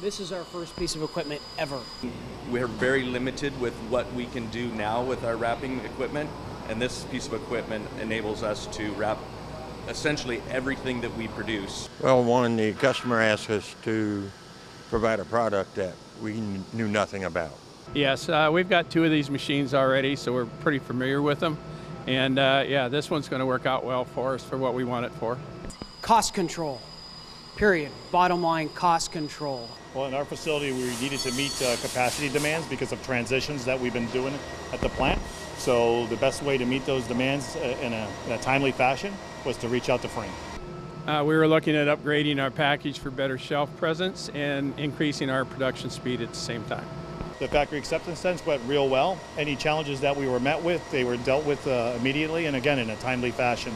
This is our first piece of equipment ever. We're very limited with what we can do now with our wrapping equipment, and this piece of equipment enables us to wrap essentially everything that we produce. Well, one, the customer asked us to provide a product that we knew nothing about. Yes, we've got 2 of these machines already, so we're pretty familiar with them. And yeah, this one's going to work out well for us for what we want it for. Cost control, period. Bottom line, cost control. Well, in our facility, we needed to meet capacity demands because of transitions that we've been doing at the plant. So the best way to meet those demands in a timely fashion was to reach out to Frain. We were looking at upgrading our package for better shelf presence and increasing our production speed at the same time. The factory acceptance test went real well. Any challenges that we were met with, they were dealt with immediately and again in a timely fashion.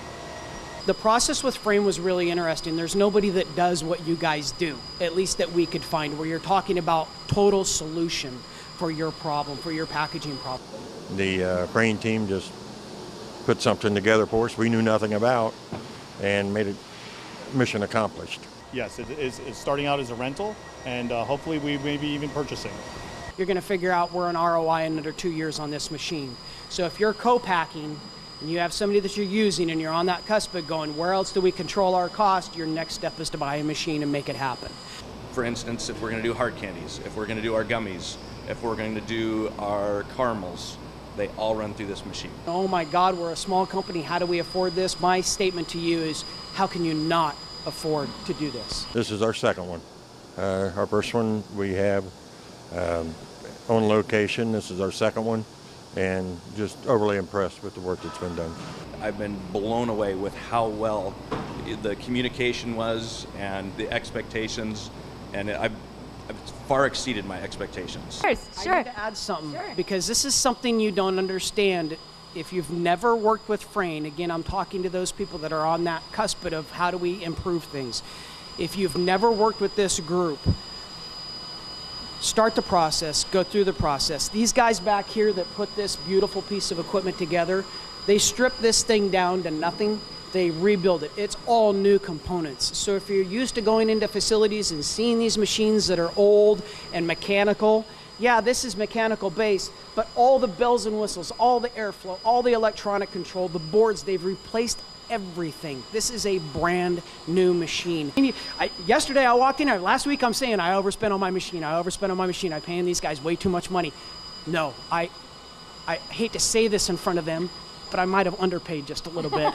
The process with Frain was really interesting. There's nobody that does what you guys do, at least that we could find, where you're talking about total solution for your problem, for your packaging problem. The Frain team just put something together for us we knew nothing about and made it mission accomplished. Yes, it's starting out as a rental, and hopefully we may be even purchasing. You're going to figure out we're an ROI in under 2 years on this machine. So if you're co-packing and you have somebody that you're using and you're on that cusp of going, where else do we control our cost? Your next step is to buy a machine and make it happen. For instance, if we're going to do hard candies, if we're going to do our gummies, if we're going to do our caramels, they all run through this machine. Oh my God, we're a small company. How do we afford this? My statement to you is, how can you not afford to do this? This is our second one. Our first one we have on location. This is our second one, and just overly impressed with the work that's been done. I've been blown away with how well the communication was and the expectations, and I've far exceeded my expectations. Sure. I need to add something, because this is something you don't understand. If you've never worked with Frain, again, I'm talking to those people that are on that cusp of how do we improve things. If you've never worked with this group, start the process, go through the process. These guys back here that put this beautiful piece of equipment together, they strip this thing down to nothing. They rebuild it. It's all new components. So if you're used to going into facilities and seeing these machines that are old and mechanical, yeah, this is mechanical based, but all the bells and whistles, all the airflow, all the electronic control, the boards, they've replaced everything. This is a brand new machine. Yesterday I walked in, last week I'm saying I overspent on my machine, I'm paying these guys way too much money. No, I hate to say this in front of them, but I might have underpaid just a little bit.